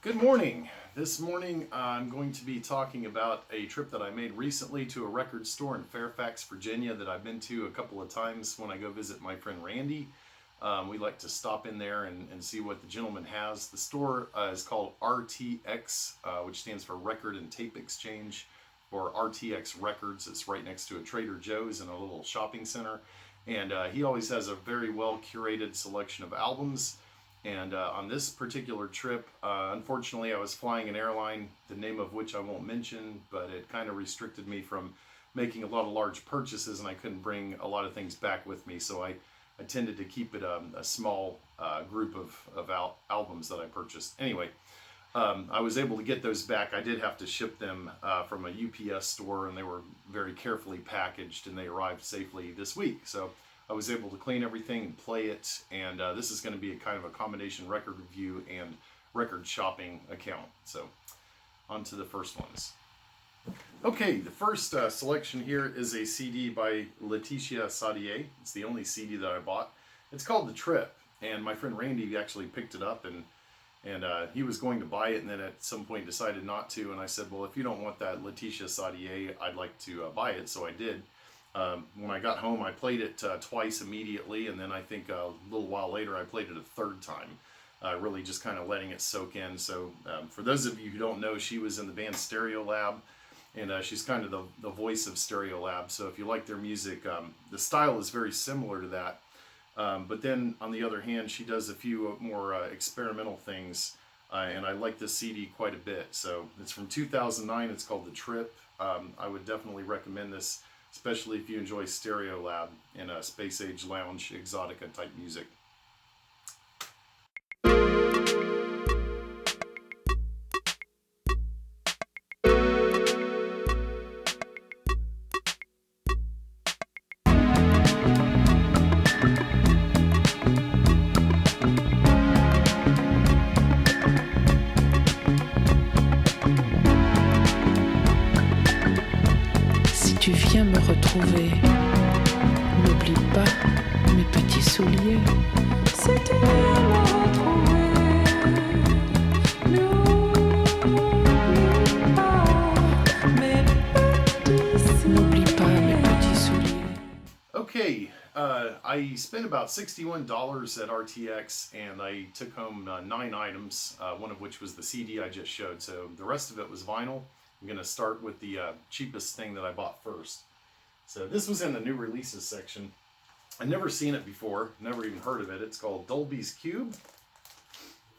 Good morning. This morning I'm going to be talking about a trip that I made recently to a record store in Fairfax, Virginia that I've been to a couple of times when I go visit my friend Randy. We like to stop in there and see what the gentleman has. The store is called RTX, which stands for Record and Tape Exchange, or RTX Records. It's right next to a Trader Joe's in a little shopping center. And he always has a very well curated selection of albums. And on this particular trip, unfortunately, I was flying an airline, the name of which I won't mention, but it kind of restricted me from making a lot of large purchases, and I couldn't bring a lot of things back with me. So I tended to keep it a small group of albums that I purchased. Anyway, I was able to get those back. I did have to ship them from a UPS store, and they were very carefully packaged, and they arrived safely this week. So I was able to clean everything and play it, and this is going to be a kind of a combination record review and record shopping account. So on to the first ones. Okay, the first selection here is a CD by Laetitia Sadier. It's the only CD that I bought. It's called The Trip, and my friend Randy actually picked it up, and he was going to buy it, and then at some point decided not to, and I said, well, if you don't want that Laetitia Sadier, I'd like to buy it, so I did. When I got home, I played it twice immediately, and then I think a little while later I played it a third time, really just kind of letting it soak in. So for those of you who don't know, she was in the band Stereolab, and she's kind of the voice of Stereolab. So if you like their music, the style is very similar to that. But then on the other hand, she does a few more experimental things, and I like this CD quite a bit. So it's from 2009. It's called The Trip. I would definitely recommend this, especially if you enjoy Stereolab and Space Age Lounge Exotica type music. Tu viens me retrouver. N'oublie pas mes petits souliers. Si tu viens me retrouver, n'oublie pas mes petits souliers. Okay, I spent about $61 at RTX, and I took home 9 items, one of which was the CD I just showed. So the rest of it was vinyl. I'm going to start with the cheapest thing that I bought first. So this was in the new releases section. I'd never seen it before, never even heard of it. It's called Dolbys Cube.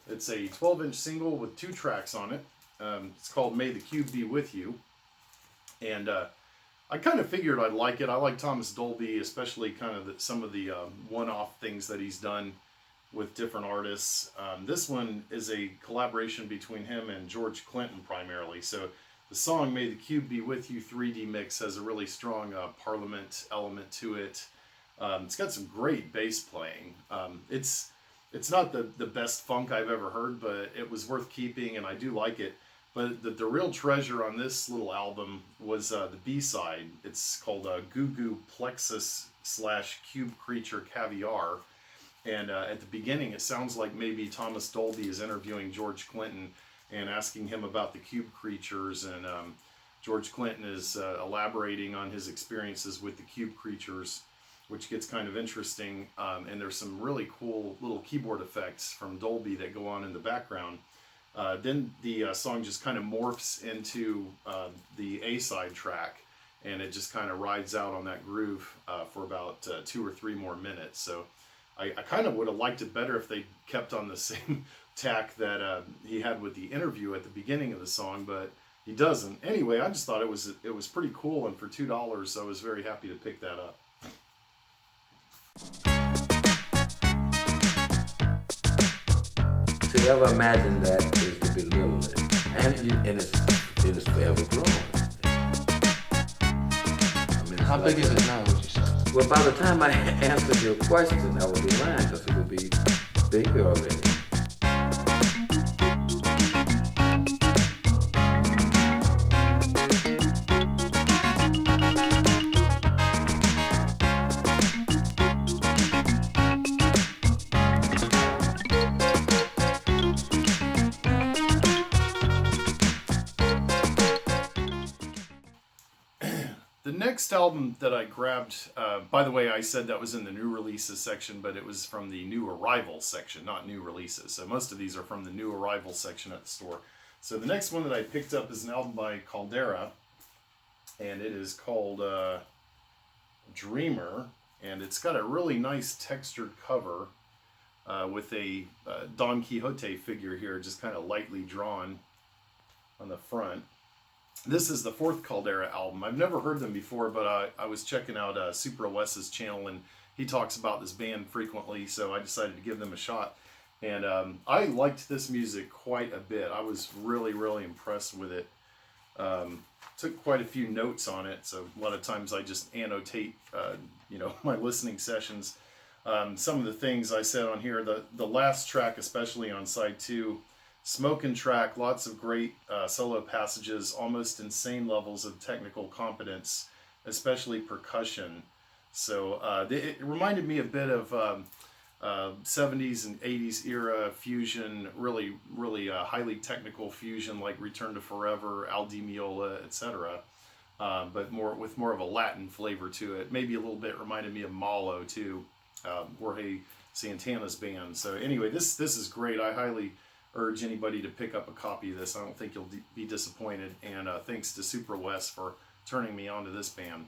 It's a 12-inch single with 2 tracks on it. It's called May the Cube Be With You. And I kind of figured I'd like it. I like Thomas Dolby, especially kind of some of the one-off things that he's done with different artists. This one is a collaboration between him and George Clinton primarily. So the song May the Cube Be With You 3D mix has a really strong Parliament element to it. It's got some great bass playing. It's not the best funk I've ever heard, but it was worth keeping, and I do like it. But the real treasure on this little album was the B-side. It's called Goo Goo Plexus / Cube Creature Caviar. And at the beginning, it sounds like maybe Thomas Dolby is interviewing George Clinton and asking him about the cube creatures, and George Clinton is elaborating on his experiences with the cube creatures, which gets kind of interesting, and there's some really cool little keyboard effects from Dolby that go on in the background. Then the song just kind of morphs into the A-side track, and it just kind of rides out on that groove for about 2 or 3 more minutes. So I kind of would have liked it better if they kept on the same tack that he had with the interview at the beginning of the song, but he doesn't. Anyway, I just thought it was pretty cool, and for $2, I was very happy to pick that up. To ever imagine that is to belittle it, and it's forever growing. I mean, How big is it now, would you say? Well, by the time I answered your question, I would be lying, because it would be bigger already. next album that I grabbed, by the way, I said that was in the new releases section, but it was from the new arrivals section, not new releases. So most of these are from the new arrivals section at the store. So the next one that I picked up is an album by Caldera, and it is called Dreamer, and it's got a really nice textured cover with a Don Quixote figure here, just kind of lightly drawn on the front. This is the fourth Caldera album. I've never heard them before, but I was checking out SupraWes' channel, and he talks about this band frequently, so I decided to give them a shot. And I liked this music quite a bit. I was really, really impressed with it. Took quite a few notes on it, so a lot of times I just annotate, my listening sessions. Some of the things I said on here, the last track, especially on side 2, smoking track, lots of great solo passages, almost insane levels of technical competence, especially percussion. So it reminded me a bit of 70s and 80s era fusion, really, really highly technical fusion like Return to Forever, Al Di Meola, etc. But with more of a Latin flavor to it. Maybe a little bit reminded me of Malo too, Jorge Santana's band. So anyway, this is great. I highly urge anybody to pick up a copy of this. I don't think you'll be disappointed. And thanks to SupraWes for turning me on to this band.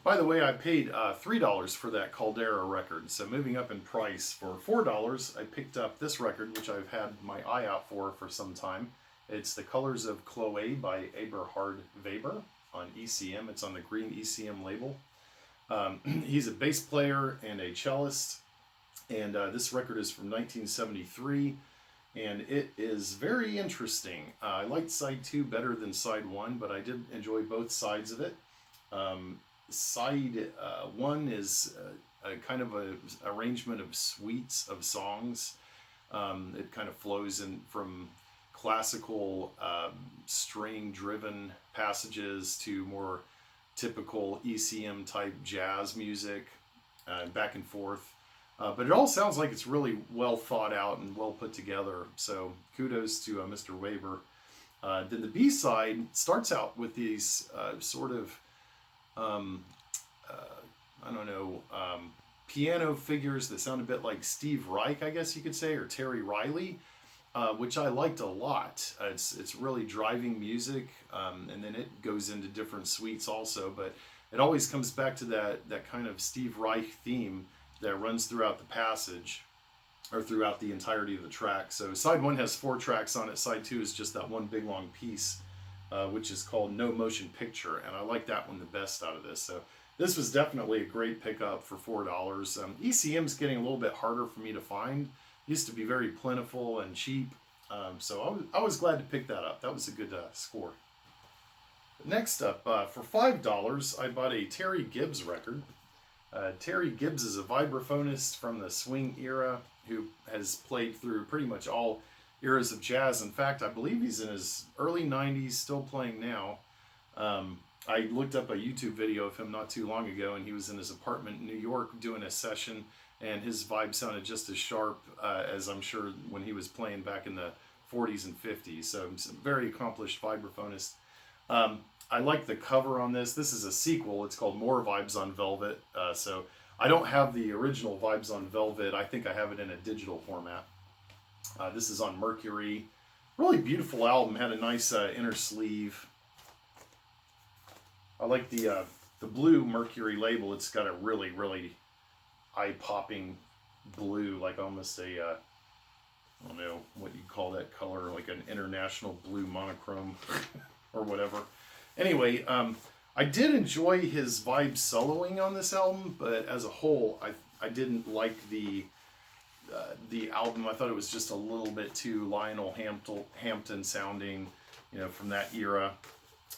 By the way, I paid $3 for that Caldera record, so moving up in price. For $4, I picked up this record, which I've had my eye out for some time. It's The Colors of Chloe by Eberhard Weber on ECM. It's on the green ECM label. He's a bass player and a cellist, and this record is from 1973, and it is very interesting. I liked side 2 better than side 1, but I did enjoy both sides of it. Side 1 is a kind of a arrangement of suites of songs. It kind of flows in from classical string-driven passages to more typical ECM type jazz music, back and forth. But it all sounds like it's really well thought out and well put together. So kudos to Mr. Weber. Then the B-side starts out with these sort of piano figures that sound a bit like Steve Reich, I guess you could say, or Terry Riley, which I liked a lot. It's really driving music, and then it goes into different suites also, but it always comes back to that kind of Steve Reich theme that runs throughout the passage, or throughout the entirety of the track. So side 1 has 4 tracks on it, side 2 is just that one big long piece, which is called No Motion Picture, and I like that one the best out of this. So this was definitely a great pickup for $4. ECM's getting a little bit harder for me to find. Used to be very plentiful and cheap, so I was glad to pick that up. That was a good score. Next up, for $5, I bought a Terry Gibbs record. Terry Gibbs is a vibraphonist from the swing era who has played through pretty much all eras of jazz. In fact, I believe he's in his early 90s, still playing now. I looked up a YouTube video of him not too long ago, and he was in his apartment in New York doing a session, and his vibe sounded just as sharp as I'm sure when he was playing back in the 40s and 50s. So he's a very accomplished vibraphonist. I like the cover on this. This is a sequel. It's called More Vibes on Velvet. So I don't have the original Vibes on Velvet. I think I have it in a digital format. This is on Mercury. Really beautiful album. Had a nice inner sleeve. I like the blue Mercury label. It's got a really, really eye-popping blue, like almost a, I don't know what you call that color, like an international blue monochrome or whatever. Anyway, I did enjoy his vibe soloing on this album, but as a whole, I didn't like the album. I thought it was just a little bit too Lionel Hampton sounding, from that era.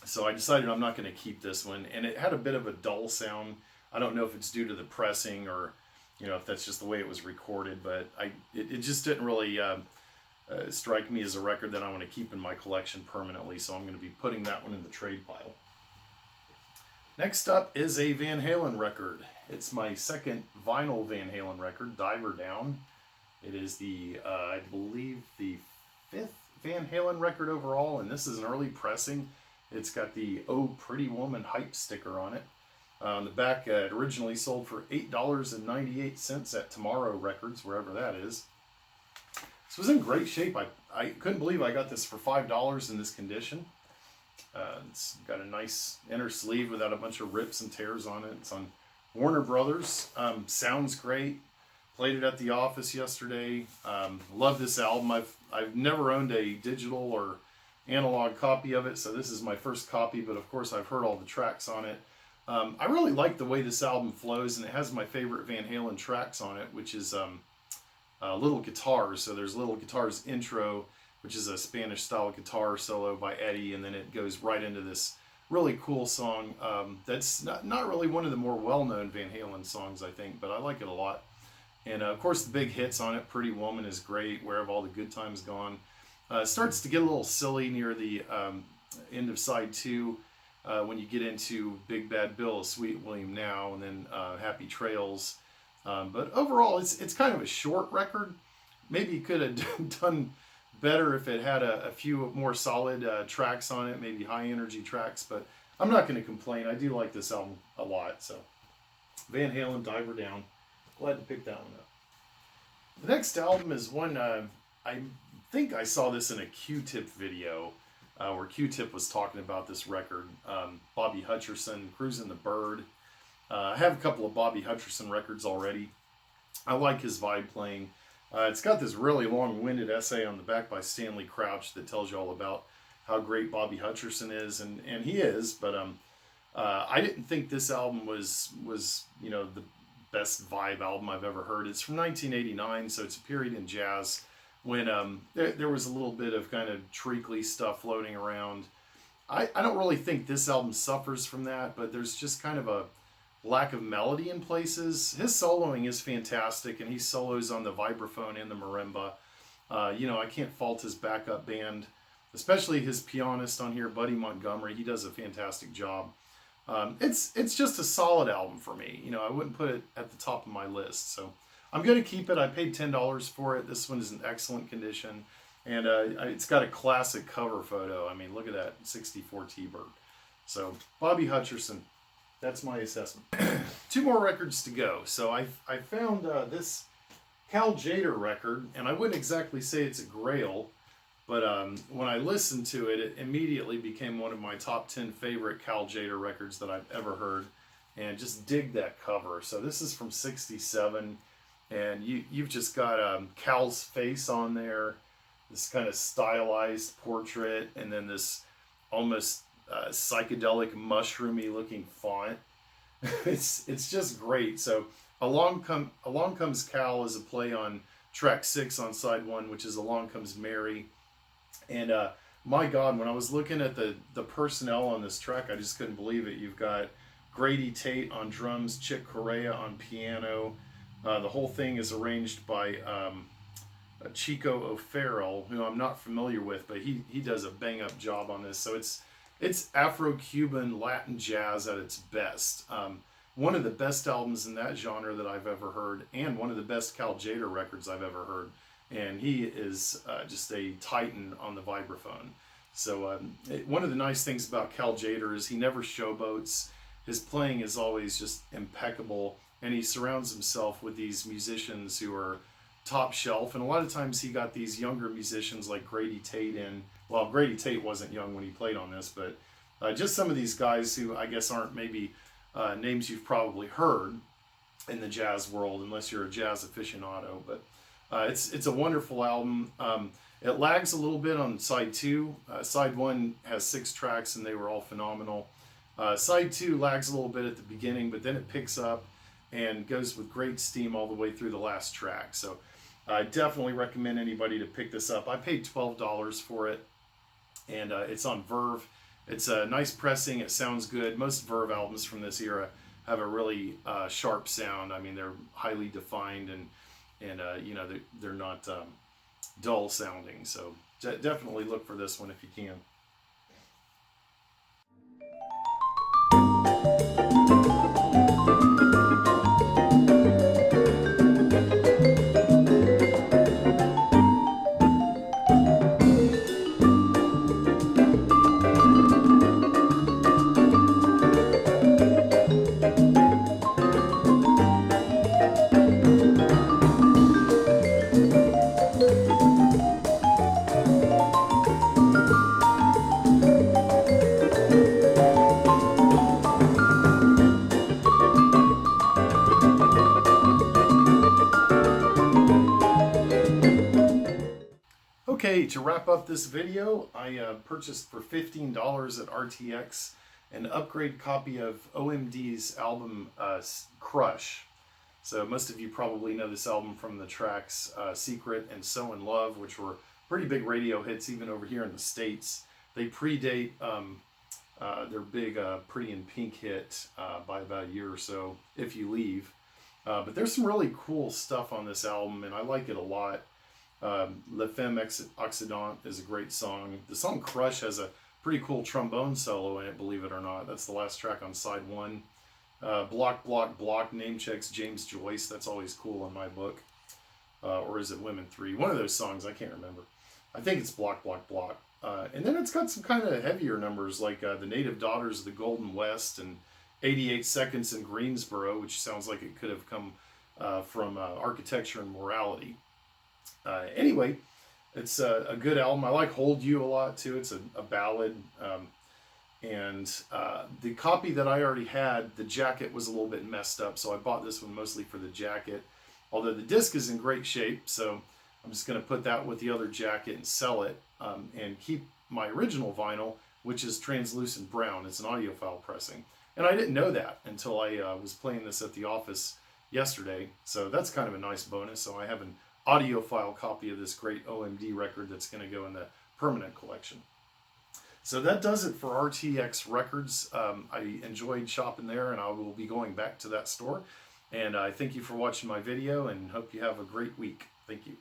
So I decided I'm not going to keep this one, and it had a bit of a dull sound. I don't know if it's due to the pressing or, if that's just the way it was recorded, but it just didn't really strike me as a record that I want to keep in my collection permanently, so I'm going to be putting that one in the trade pile. Next up is a Van Halen record. It's my second vinyl Van Halen record, Diver Down. It is I believe, the 5th Van Halen record overall, and this is an early pressing. It's got the "Oh Pretty Woman" hype sticker on it. On the back, it originally sold for $8.98 at Tomorrow Records, wherever that is. This was in great shape. I couldn't believe I got this for $5 in this condition. It's got a nice inner sleeve without a bunch of rips and tears on it. It's on Warner Brothers. Sounds great. Played it at the office yesterday. Love this album. I've never owned a digital or analog copy of it, so this is my first copy, but of course I've heard all the tracks on it. I really like the way this album flows, and it has my favorite Van Halen tracks on it, which is Little Guitars. So there's Little Guitars intro, which is a Spanish style guitar solo by Eddie, and then it goes right into this really cool song that's not really one of the more well-known Van Halen songs, I think, but I like it a lot. And of course the big hits on it, Pretty Woman is great, Where Have All the Good Times Gone. It starts to get a little silly near the end of side 2 when you get into Big Bad Bill, Sweet William Now, and then Happy Trails. But overall, it's kind of a short record. Maybe it could have done better if it had a few more solid tracks on it, maybe high energy tracks, but I'm not going to complain. I do like this album a lot. So Van Halen, Diver Down. Glad to pick that one up. The next album is one, I think I saw this in a Q-Tip video where Q-Tip was talking about this record. Bobby Hutcherson, Cruising the Bird. I have a couple of Bobby Hutcherson records already. I like his vibe playing. It's got this really long-winded essay on the back by Stanley Crouch that tells you all about how great Bobby Hutcherson is, and he is, but I didn't think this album was the best vibe album I've ever heard. It's from 1989, so it's a period in jazz when there was a little bit of kind of treacly stuff floating around. I don't really think this album suffers from that, but there's just kind of a lack of melody in places. His soloing is fantastic, and he solos on the vibraphone and the marimba. I can't fault his backup band, especially his pianist on here, Buddy Montgomery. He does a fantastic job. It's just a solid album for me. I wouldn't put it at the top of my list, so I'm going to keep it. I paid $10 for it. This one is in excellent condition, and it's got a classic cover photo. I mean, look at that 64 T-Bird. So Bobby Hutcherson, that's my assessment. 2 more records to go. So I found this Cal Tjader record, and I wouldn't exactly say it's a grail, but when I listened to it, it immediately became one of my top 10 favorite Cal Tjader records that I've ever heard, and just dig that cover. So this is from '67, and you've just got Cal's face on there, this kind of stylized portrait, and then this almost psychedelic, mushroomy looking font. It's just great. So Along Comes Cal is a play on track 6 on side 1, which is Along Comes Mary. And my God, when I was looking at the personnel on this track, I just couldn't believe it. You've got Grady Tate on drums, Chick Corea on piano. The whole thing is arranged by Chico O'Farrell, who I'm not familiar with, but he does a bang-up job on this. So it's Afro-Cuban Latin jazz at its best. One of the best albums in that genre that I've ever heard, and one of the best Cal Tjader records I've ever heard. And he is just a titan on the vibraphone. So one of the nice things about Cal Tjader is he never showboats. His playing is always just impeccable, and he surrounds himself with these musicians who are top shelf. And a lot of times he got these younger musicians like Grady Tate in. Well, Grady Tate wasn't young when he played on this, but just some of these guys who I guess aren't maybe names you've probably heard in the jazz world, unless you're a jazz aficionado. But it's a wonderful album. It lags a little bit on side 2. Side 1 has 6 tracks, and they were all phenomenal. Side 2 lags a little bit at the beginning, but then it picks up and goes with great steam all the way through the last track. So I definitely recommend anybody to pick this up. I paid $12 for it, and it's on Verve. It's a nice pressing. It sounds good. Most Verve albums from this era have a really sharp sound. I mean, they're highly defined, and you know, they're not dull sounding. So definitely look for this one if you can. Okay, to wrap up this video, I purchased for $15 at RTX an upgrade copy of OMD's album Crush. So most of you probably know this album from the tracks Secret and So in Love, which were pretty big radio hits even over here in the States. They predate their big Pretty in Pink hit by about a year or so, If You Leave. But there's some really cool stuff on this album, and I like it a lot. La Femme Occidente is a great song. The song Crush has a pretty cool trombone solo in it, believe it or not. That's the last track on side 1. Block, Block, Block name checks James Joyce. That's always cool in my book. Or is it Women 3? One of those songs, I can't remember. I think it's Block, Block, Block. And then it's got some kind of heavier numbers like The Native Daughters of the Golden West and 88 Seconds in Greensboro, which sounds like it could have come from Architecture and Morality. Anyway, it's a good album. I like Hold You a lot too. It's a ballad. And the copy that I already had, the jacket was a little bit messed up, so I bought this one mostly for the jacket. Although the disc is in great shape, so I'm just going to put that with the other jacket and sell it, and keep my original vinyl, which is translucent brown. It's an audiophile pressing. And I didn't know that until I was playing this at the office yesterday, so that's kind of a nice bonus. So I have an audiophile copy of this great OMD record that's going to go in the permanent collection. So that does it for RTX Records. I enjoyed shopping there, and I will be going back to that store. And I thank you for watching my video, and hope you have a great week. Thank you.